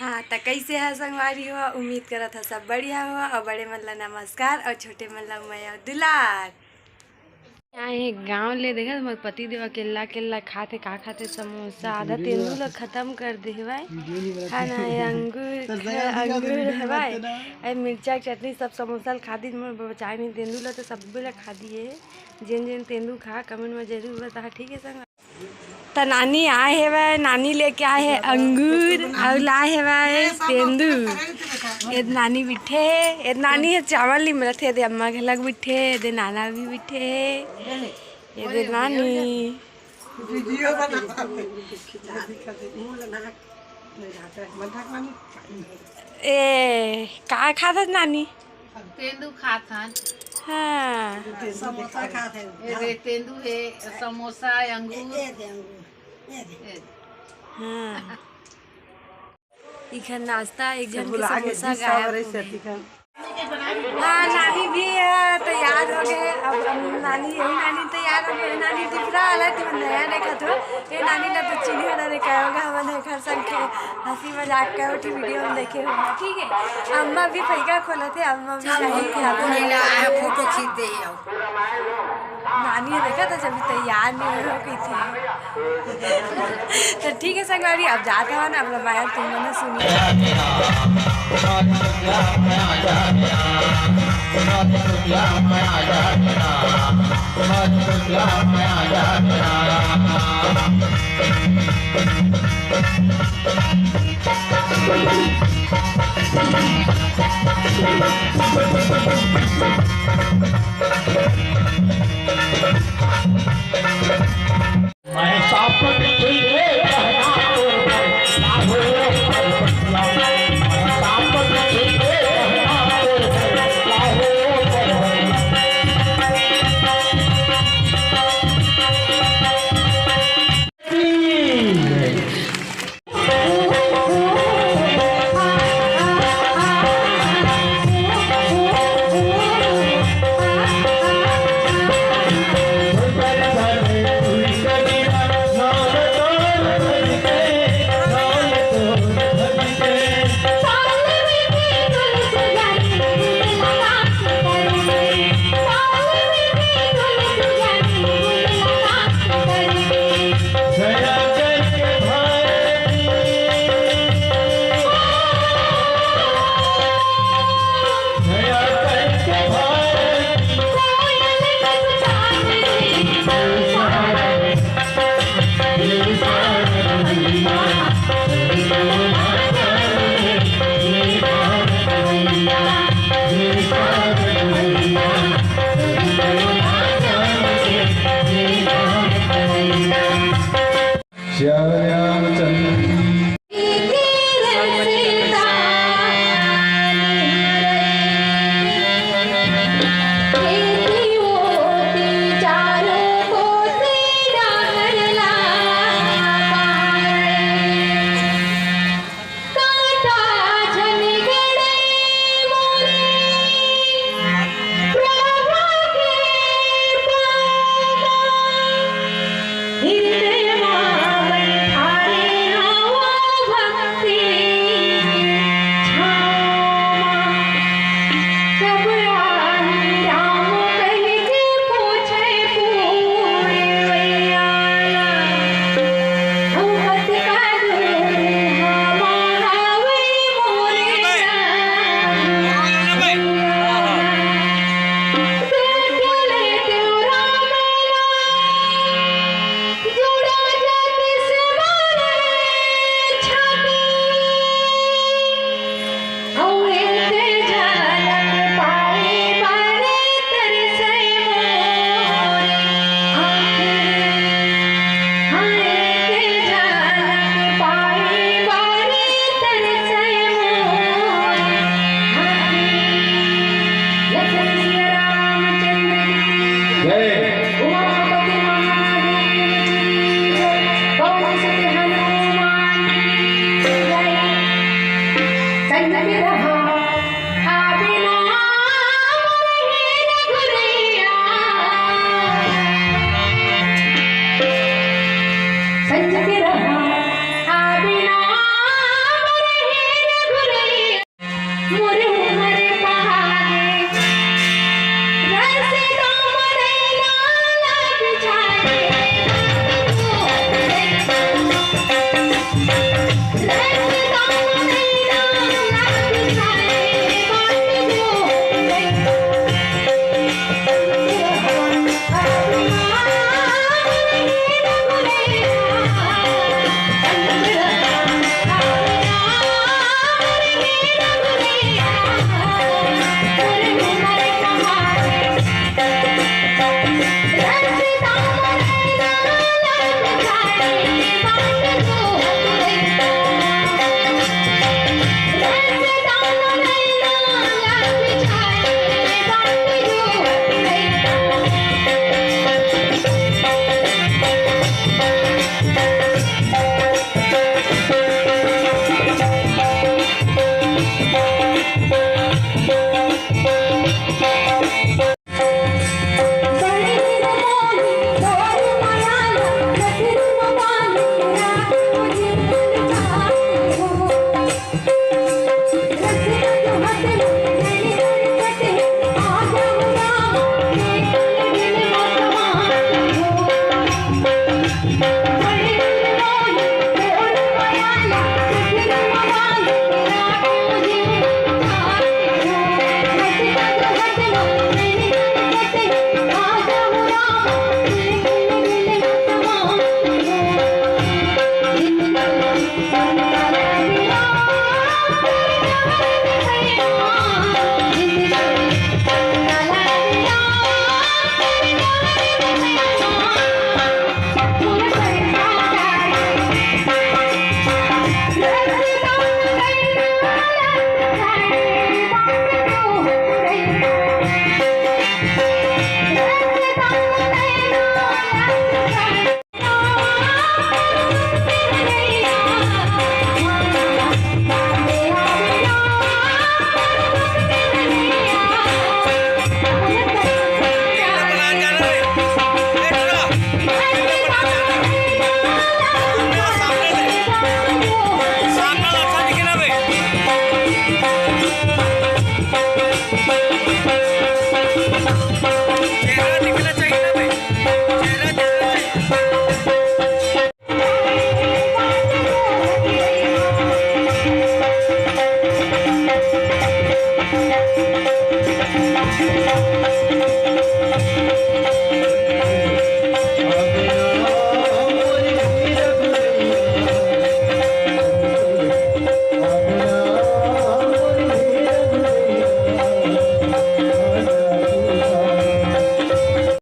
हाँ तो कैसे है संगवारी हुआ। उम्मीद करा था सब बढ़िया हुआ। और बड़े मन ला नमस्कार और छोटे मन ला मैं दुलार। यहाँ एक गाँव ले देखा तो पति देवा केला केला खाते का खाते समोसा आधा तेंदू ला खत्म कर दे भाई। खाना अंगूर है भाई मिर्चा चटनी सब समोसा खा दी बचाए नहीं तेंदू ला तो सब ला खा दिए। जिन जिन तेंदू खा कमेंट में जरूर बता। ठीक है संग तो नानी आए है वह नानी लेके आए है अंगूर और लाए है वह तेंदू। ये नानी बिठे है ये नानी है चावल नहीं मिलते दे अम्मा के लग बिठे दे नाना भी बिठे है ये दे नानी वीडियो ए का खाता नानी तेंदू खाता। हाँ समोसा खाते ये तेंदू है समोसा अंगूर। हाँ इखन नाश्ता एक जन के समोसा गाया। हाँ नानी भी तैयार हो गए। अब नानी यही नानी तैयार हो गए। नानी दिखरा वाला तुम नया देखा तो ये नानी ने तो चिन्ह वाला देखा होगा। हमने घर संग के हंसी मजाक का उठी वीडियो में देखे होंगे। ठीक है अम्मा भी फैका खोला थे अम्मा भी फोटो खींच दे। नानी ने देखा था जब तैयार नहीं हो गई थी। तो ठीक है संगवारी अब जाते हो ना अब रामायण तुमने सुनी।